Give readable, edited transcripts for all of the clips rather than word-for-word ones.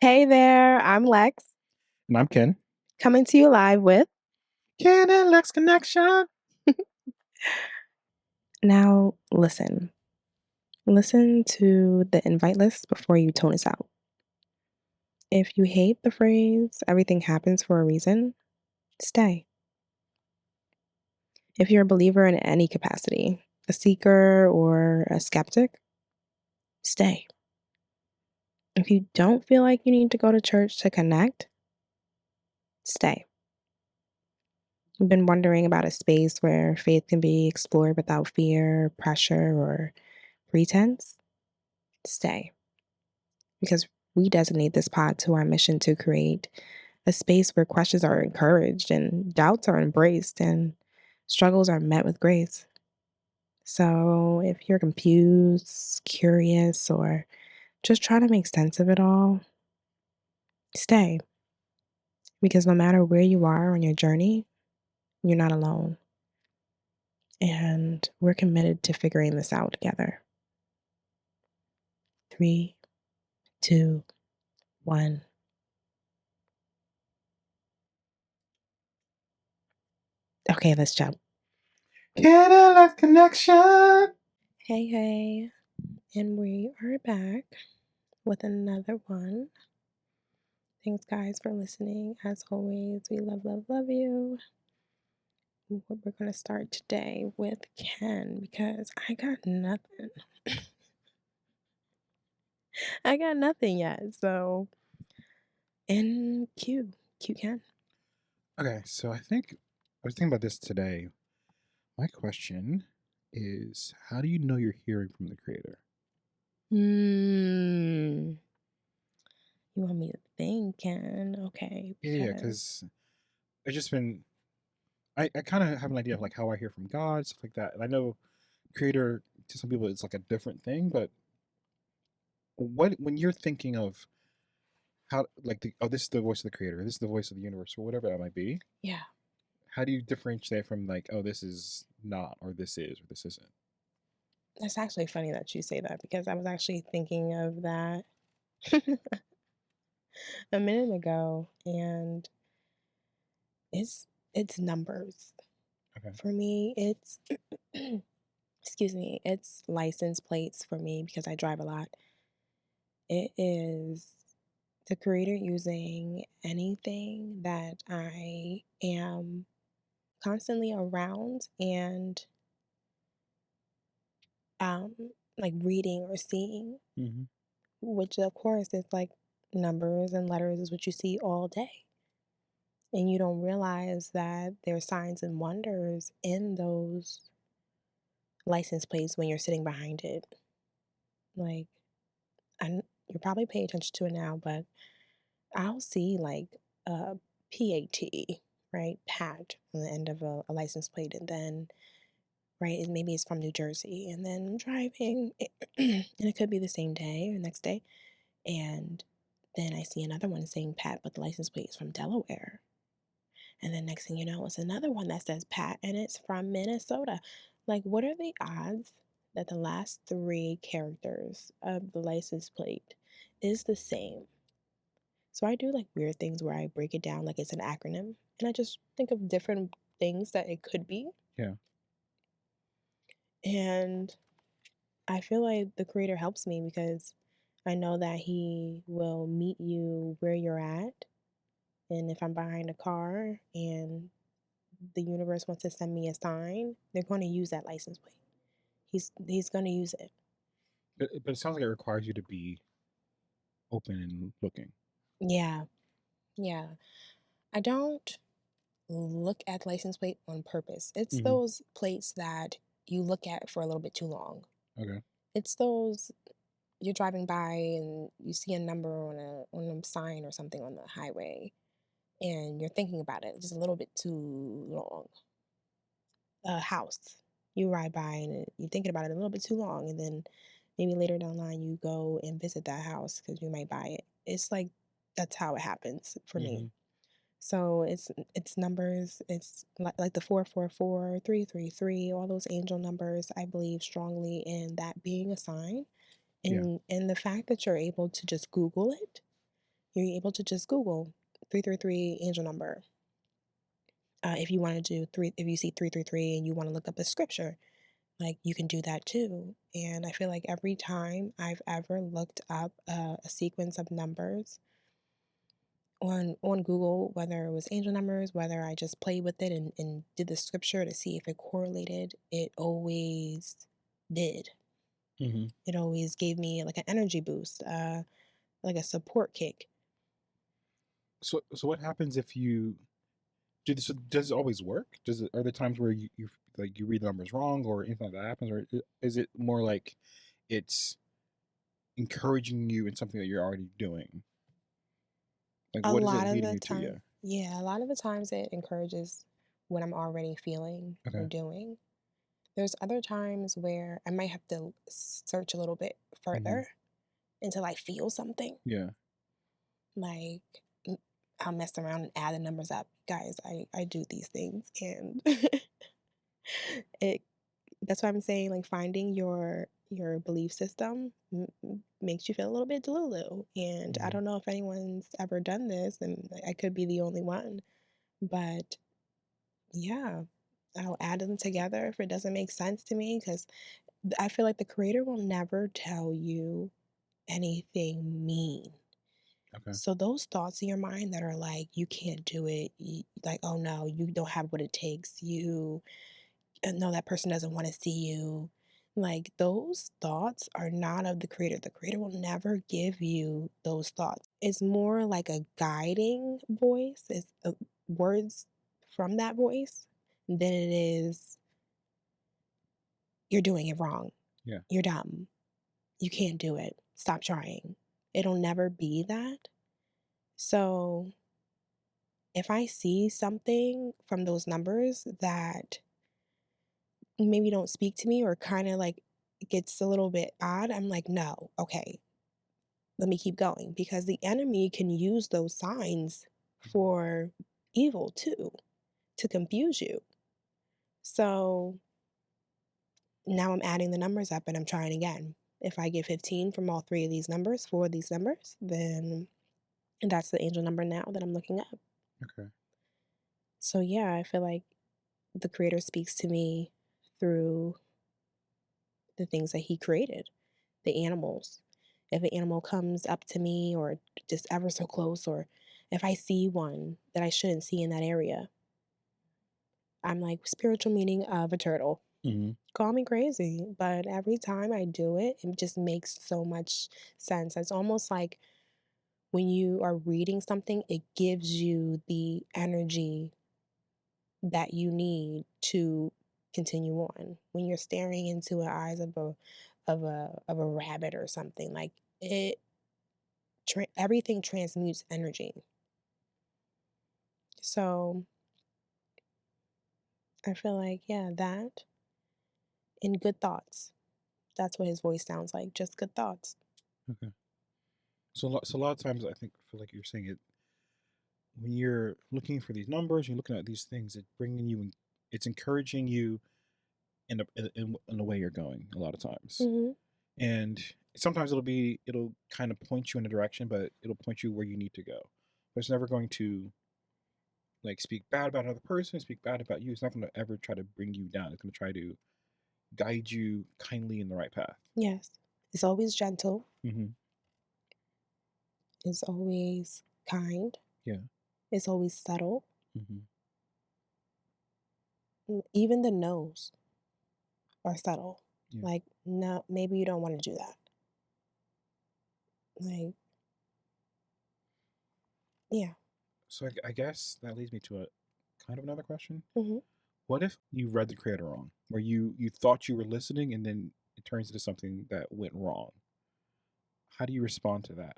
Hey there, I'm Lex, And I'm Ken. coming to you live with. Ken and Lex Connection. Now, listen. Listen to the invite list before you tone us out. If you hate the phrase, everything happens for a reason, stay. If you're a believer in any capacity, a seeker or a skeptic, stay. If you don't feel like you need to go to church to connect, stay. You've been wondering about a space where faith can be explored without fear, pressure, or pretense, stay. Because we designate this pod to our mission to create a space where questions are encouraged and doubts are embraced and struggles are met with grace. So if you're confused, curious, or just trying to make sense of it all, stay. Because no matter where you are on your journey, you're not alone. And we're committed to figuring this out together. Three, two, one. Okay, let's jump. Ken and Lex Connection. Hey, hey. And we are back with another one. Thanks, guys, for listening. As always, we love, love, love you. We're going to start today with Ken because I got nothing. I got nothing yet. So, in Q Ken. Okay, so I was thinking about this today. My question is, how do you know you're hearing from the creator? Hmm. You want me to think, Ken? Okay, Yeah, because because I just been I kind of have an idea of like how I hear from God, stuff like that. And I know creator to some people it's like a different thing, but what when you're thinking of how like this is the voice of the creator, this is the voice of the universe, or whatever that might be, yeah, how do you differentiate from like, oh, this is not, or this is, or this isn't? it's actually funny that you say that because I was actually thinking of that a minute ago, and it's it's numbers. Okay. For me, it's excuse me, it's license plates for me because I drive a lot. It is the creator using anything that I am constantly around and um like reading or seeing, Mm-hmm. which of course is like numbers and letters is what you see all day. And you don't realize that there's signs and wonders in those license plates when you're sitting behind it. Like I you're probably paying attention to it now, but I'll see like a PAT, right? Pat on the end of a license plate, and then right, and maybe it's from New Jersey, and then I'm driving, and it could be the same day or next day, and then I see another one saying Pat, but the license plate is from Delaware, and then next thing you know, it's another one that says Pat, and it's from Minnesota. Like, what are the odds that the last three characters of the license plate is the same? So I do like weird things where I break it down like it's an acronym and I just think of different things that it could be. Yeah. And I feel like the creator helps me because I know that he will meet you where you're at. And if I'm behind a car and the universe wants to send me a sign, they're going to use that license plate. He's going to use it. But it sounds like it requires you to be open and looking. Yeah. Yeah. I don't look at the license plate on purpose. It's Mm-hmm. those plates that you look at for a little bit too long. Okay. It's those you're driving by and you see a number on a sign or something on the highway and you're thinking about it just a little bit too long. A house. You ride by and you're thinking about it a little bit too long and then maybe later down the line you go and visit that house because you might buy it. It's like that's how it happens for me. Mm-hmm. So it's numbers. It's like the 444, 333, all those angel numbers. I believe strongly in that being a sign, Yeah. and the fact that you're able to just Google it You're able to just Google 333 angel number. If you want to do three, if you see 333 and you want to look up a scripture, like you can do that too. And I feel like every time I've ever looked up a sequence of numbers on Google, whether it was angel numbers, whether I just played with it and did the scripture to see if it correlated, it always did. Hmm. It always gave me like an energy boost, like a support kick. So what happens if you do this? Does it always work? Does it? Are there times where you like you read the numbers wrong or anything like that happens, or is it more like it's encouraging you in something that you're already doing? Like, A what is lot it of leading the you to? Yeah. time, yeah, a lot of the times it encourages what I'm already feeling or Okay. doing. There's other times where I might have to search a little bit Hmm. further until I feel something. Yeah. Like, I'll mess around and add the numbers up. Guys, I do these things and it that's why I'm saying like finding your belief system makes you feel a little bit delulu. And I Hmm. don't know if anyone's ever done this, and I could be the only one, but yeah, I'll add them together if it doesn't make sense to me because I feel like the creator will never tell you anything mean. Okay. So those thoughts in your mind that are like, you can't do it, like, oh no, you don't have what it takes, you no, that person doesn't want to see you. Like those thoughts are not of the creator. The creator will never give you those thoughts. It's more like a guiding voice. It's words from that voice than it is you're doing it wrong. Yeah. You're dumb. You can't do it. Stop trying. It'll never be that. So if I see something from those numbers that maybe don't speak to me or kind of like gets a little bit odd, I'm like, no, okay, let me keep going because the enemy can use those signs Mhm. for evil too, to confuse you. So now I'm adding the numbers up and I'm trying again. If I get 15 from all three of these numbers, four of these numbers, then that's the angel number now that I'm looking up. Okay. So yeah, I feel like the creator speaks to me through the things that he created, the animals. If an animal comes up to me or just ever so close, or if I see one that I shouldn't see in that area, I'm like, spiritual meaning of a turtle. Hmm. Call me crazy, but every time I do it, it just makes so much sense. It's almost like when you are reading something, it gives you the energy that you need to continue on. When you're staring into the eyes of a rabbit or something, like it everything transmutes energy. So I feel like, yeah, that and good thoughts. That's what his voice sounds like, just good thoughts. Okay. So a lot of times I think feel like you're saying it when you're looking for these numbers, you're looking at these things, it's bringing you in, it's encouraging you in the way you're going a lot of times. Hmm. And sometimes it'll kind of point you in a direction, but it'll point you where you need to go. But it's never going to like speak bad about another person, speak bad about you. It's not going to ever try to bring you down. It's going to try to guide you kindly in the right path. Yes. It's always gentle, Hmm. it's always kind, Yeah. it's always subtle. Hmm. Even the no's are subtle. Yeah. Like, no, maybe you don't want to do that. Like, yeah. So I guess that leads me to a kind of another question. Hmm. What if you read the creator wrong, where you thought you were listening and then it turns into something that went wrong? How do you respond to that?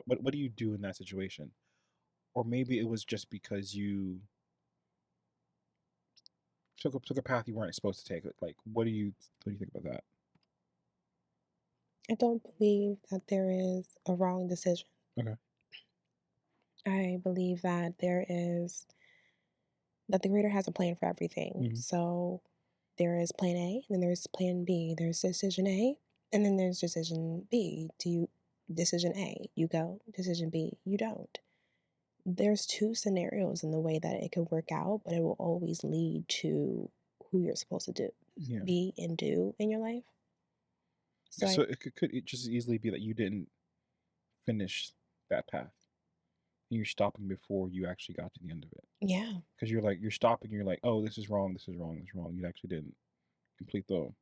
What do you do in that situation? Or maybe it was just because you took a path you weren't supposed to take. Like, what do you think about that? I don't believe that there is a wrong decision. Okay. I believe that that the creator has a plan for everything. Hmm. So there is plan A, and then there's plan B. There's decision A, and then there's decision B. Do you decision A, you go, decision B, you don't. There's two scenarios in the way that it could work out, but it will always lead to who you're supposed to Yeah. be and do in your life. So So I, could it just easily be that you didn't finish that path and you're stopping before you actually got to the end of it? yeah, Because you're stopping, you're like, oh, this is wrong, this is wrong, this is wrong. You actually didn't complete the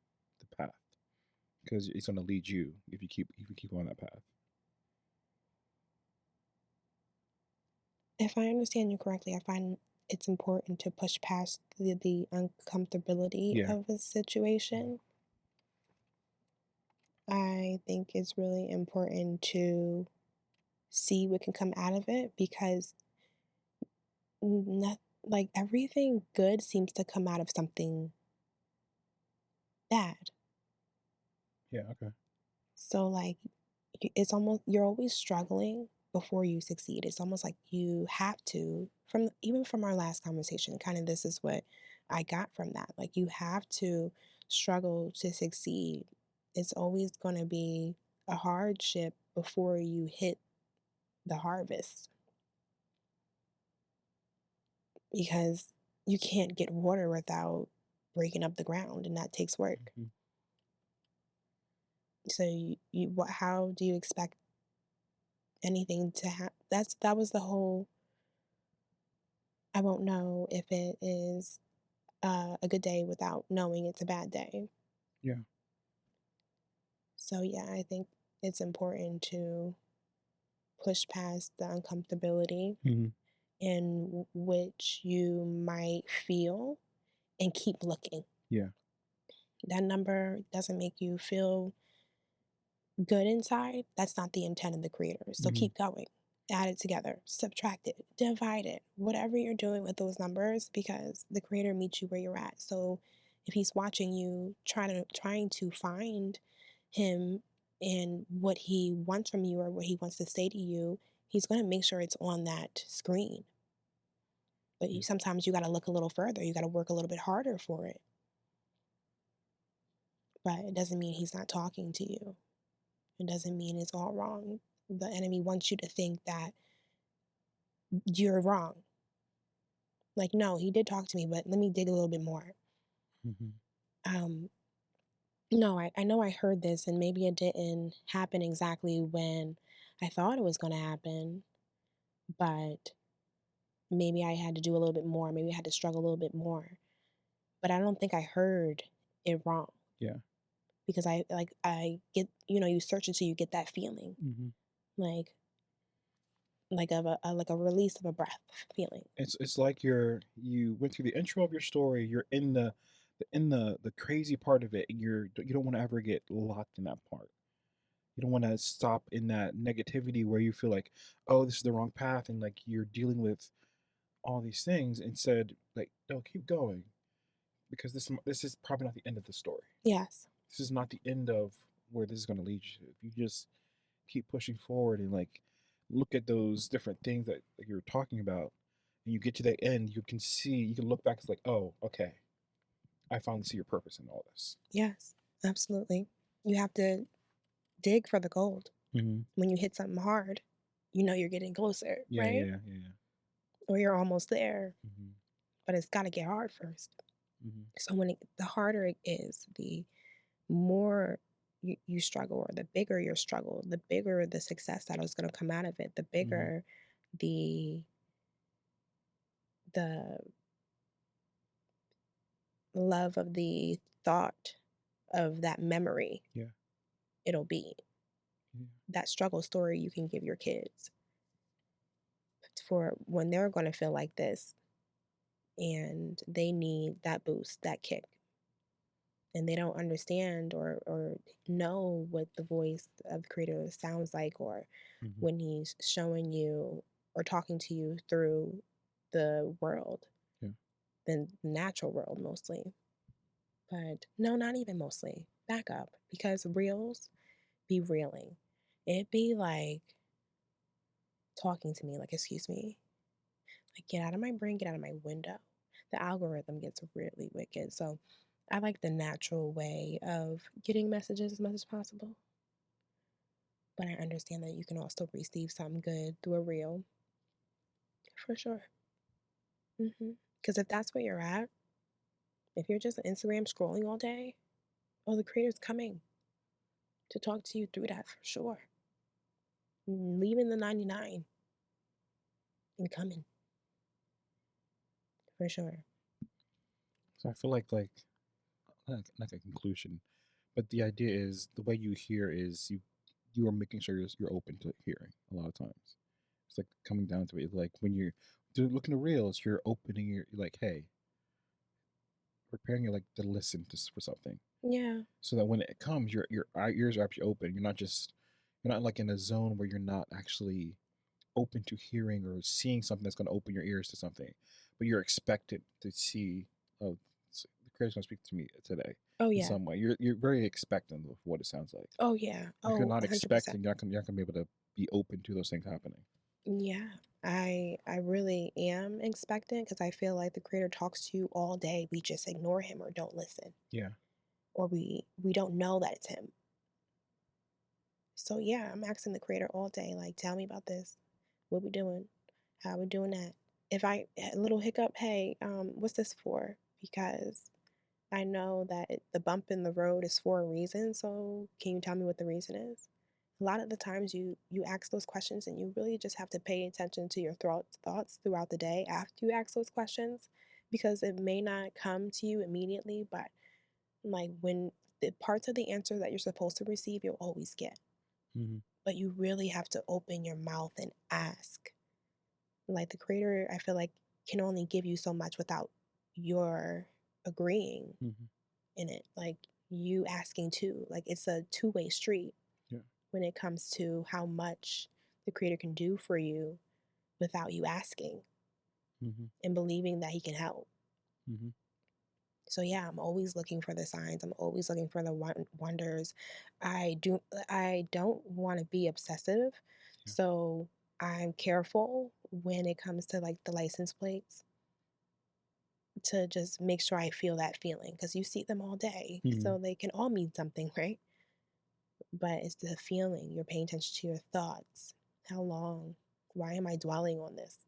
path because it's going to lead you if you keep on that path. if I understand you correctly, I find it's important to push past the uncomfortability Yeah. of a situation. I think it's really important to see what can come out of it because not like everything good seems to come out of something bad. Yeah. Okay. So like it's almost you're always struggling before you succeed. It's almost like you have to from even from our last conversation, kind of this is what I got from that. Like you have to struggle to succeed. It's always going to be a hardship before you hit the harvest because you can't get water without breaking up the ground and that takes work. Hmm. So how do you expect anything to happen? That was the whole I won't know if it is a good day without knowing it's a bad day. Yeah. So, yeah, I think it's important to push past the uncomfortability Hmm. in which you might feel and keep looking. Yeah. That number doesn't make you feel good inside. That's not the intent of the creator. So, Hmm. keep going. Add it together, subtract it, divide it, whatever you're doing with those numbers, because the creator meets you where you're at. So if he's watching you trying to find him and what he wants from you or what he wants to say to you, he's going to make sure it's on that screen. But Yeah. sometimes you got to look a little further. You got to work a little bit harder for it. But it doesn't mean he's not talking to you. It doesn't mean it's all wrong. The enemy wants you to think that you're wrong. Like, no, he did talk to me, but let me dig a little bit more. Hmm. Um, no, I know I heard this, and maybe it didn't happen exactly when I thought it was going to happen, but maybe I had to do a little bit more. Maybe I had to struggle a little bit more. But I don't think I heard it wrong Yeah. because I get you search until you get that feeling Hmm. like like a release of a breath feeling. It's like you went through the intro of your story. You're in the crazy part of it, and you don't want to ever get locked in that part. You don't want to stop in that negativity where you feel like, oh, this is the wrong path, and like you're dealing with all these things. Instead, like, no, keep going because this is probably not the end of the story. Yes. This is not the end of where this is going to lead you. If you just keep pushing forward and like look at those different things that like, you're talking about, and you get to the end, you can look back. It's like, oh, okay, I finally see your purpose in all this. Yes. Absolutely. You have to dig for the gold. Hmm. When you hit something hard, you know you're getting closer, Yeah, right? yeah, yeah, yeah. Or you're almost there, Hmm. but it's got to get hard first. Hmm. So the harder it is, the more you struggle, or the bigger your struggle, the bigger the success that is going to come out of it, the Hmm. bigger the the love of the thought of that memory Yeah, it'll be. yeah. That struggle story you can give your kids for when they're going to feel like this and they need that boost, that kick, and they don't understand or know what the voice of the creator sounds like, or Hmm. when he's showing you or talking to you through the world, Yeah. the natural world mostly. But no, not even mostly. Back up, because reels be reeling. It be like talking to me, like, excuse me, like, get out of my brain, get out of my window. The algorithm gets really wicked. So I like the natural way of getting messages as much as possible. but I understand that you can also receive something good through a reel, for sure. Because if that's where you're at, if you're just on Instagram scrolling all day, oh, the creator's coming to talk to you through that for sure. Leaving the 99 and coming for sure. So I feel like like a conclusion, but the idea is the way you hear is you are making sure you're open to hearing a lot of times. It's like coming down to it, like when you're looking at reels, you're opening your you're like, hey, preparing you like to listen to for something, Yeah. so that when it comes, your ears are actually open. You're not like in a zone where you're not actually open to hearing or seeing something that's going to open your ears to something, but you're expected to see, oh, the creator's going to speak to me today Oh, in yeah. some way. You're very expectant of what it sounds like. Oh, yeah. If you're Oh, not 100%. expecting, you're not going to be able to be open to those things happening. Yeah. I really am expectant because I feel like the creator talks to you all day. We just ignore him or don't listen, Yeah. or we don't know that it's him. So yeah, I'm asking the creator all day, like, tell me about this. What we doing? How we doing that? If a little hiccup, hey, what's this for? Because I know that the bump in the road is for a reason. So can you tell me what the reason is? A lot of the times you ask those questions and you really just have to pay attention to your thoughts throughout the day after you ask those questions, because it may not come to you immediately, but like when the parts of the answer that you're supposed to receive, you'll always get. Mm-hmm. But you really have to open your mouth and ask. Like the creator, I feel like, can only give you so much without your agreeing Mm-hmm. in it. Like you asking too. Like it's a two-way street Yeah. when it comes to how much the creator can do for you without you asking Mm-hmm. and believing that he can help. Mm-hmm. So yeah, I'm always looking for the signs. I'm always looking for the wonders. I don't want to be obsessive. Yeah. So I'm careful when it comes to like the license plates to just make sure I feel that feeling because you see them all day. Mm-hmm. So they can all mean something, right? But it's the feeling. You're paying attention to your thoughts. How long? Why am I dwelling on this?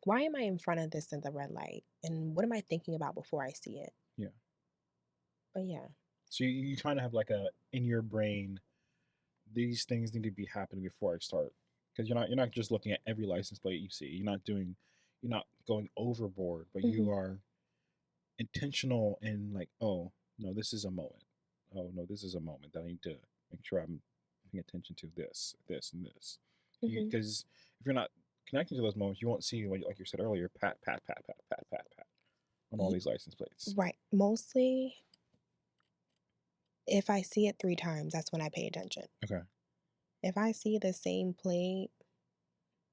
Why am I in front of this in the red light? And what am I thinking about before I see it? Yeah. But yeah. So you kind of have like a in your brain, these things need to be happening before I start, because you're not just looking at every license plate you see. You're not going overboard, but you Hmm. are intentional in like, oh no, this is a moment. Oh no, this is a moment that I need to make sure I'm paying attention to this, and this. Hmm. Because if you're not connecting to those moments, you won't see, like you said earlier, pat pat pat pat pat pat pat on all these license plates. Right. Mostly, if I see it 3 times, that's when I pay attention. Okay. If I see the same plate,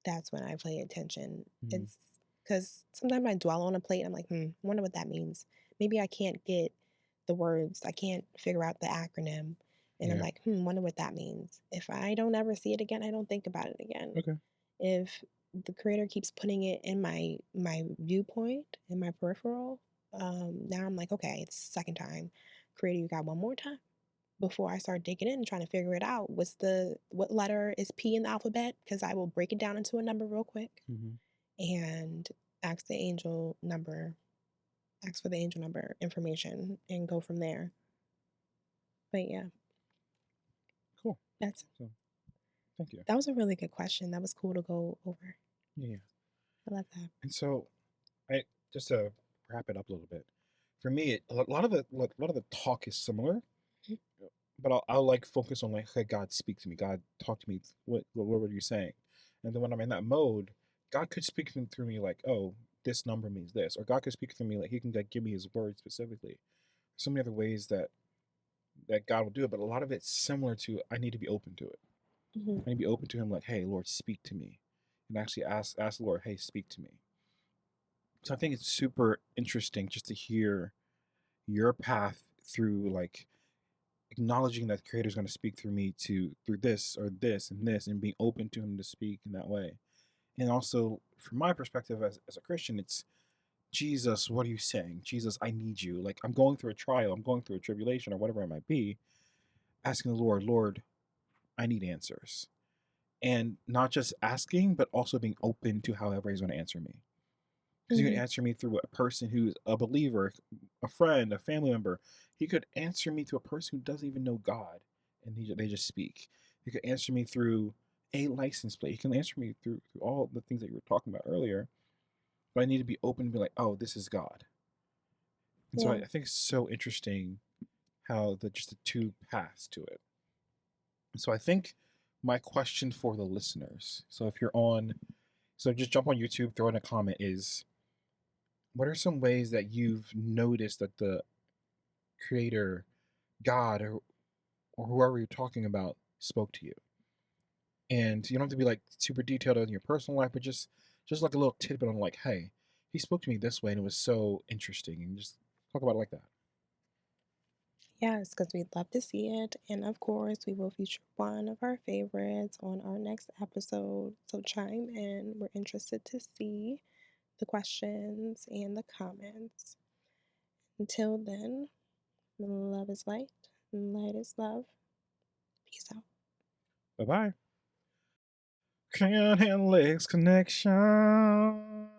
that's when I pay attention. Mm-hmm. It's because sometimes I dwell on a plate. I'm like, wonder what that means. Maybe I can't get the words. I can't figure out the acronym. And I'm Yeah. like, wonder what that means. If I don't ever see it again, I don't think about it again. Okay. If the creator keeps putting it in my viewpoint, in my peripheral, now I'm like, okay, it's the second time. Creator, you got one more time before I start digging in and trying to figure it out. What letter is P in the alphabet? Because I will break it down into a number real quick Mm-hmm. and ask the angel number, ask for the angel number information and go from there. But yeah, Cool. that's So thank you. that was a really good question. That was cool to go over. Yeah. Yeah. I love that. And so I just to wrap it up a little bit. For me, a lot of the talk is similar, Mhm. but I'll like focus on like, hey, God, speak to me. God, talk to me. What were you saying? And then when I'm in that mode, God could speak through me like, oh, this number means this, or God could speak through me like He can like give me His word specifically. So many other ways that God will do it, but a lot of it's similar to I need to be open to it. Mhm. I need to be open to Him, like, hey, Lord, speak to me, and actually ask the Lord, hey, speak to me. So I think it's super interesting just to hear your path through like acknowledging that the creator is going to speak through me to through this or this and this, and being open to him to speak in that way. And also from my perspective as a Christian, it's Jesus, what are you saying? Jesus, I need you. Like I'm going through a trial, I'm going through a tribulation or whatever it might be, asking the Lord, I need answers. And not just asking, but also being open to however he's going to answer me. Because he could Mhm. answer me through a person who's a believer, a friend, a family member. He could answer me to a person who doesn't even know God, and they just speak. He could answer me through a license plate. He can answer me through all the things that you were talking about earlier. But I need to be open and be like, oh, this is God. And so Yeah. I think it's so interesting how just the two paths to it. So I think my question for the listeners. So if you're on, so just jump on YouTube, throw in a comment. Is what are some ways that you've noticed that the creator, God, or whoever you're talking about spoke to you? And you don't have to be like super detailed in your personal life, but just like a little tidbit on like, hey, he spoke to me this way and it was so interesting, and just talk about it like that. Yes, because we'd love to see it. And of course, we will feature one of our favorites on our next episode. So chime in. We're interested to see the questions and the comments. Until then, love is light, and light is love. Peace out. Bye bye. Ken Lex Connection.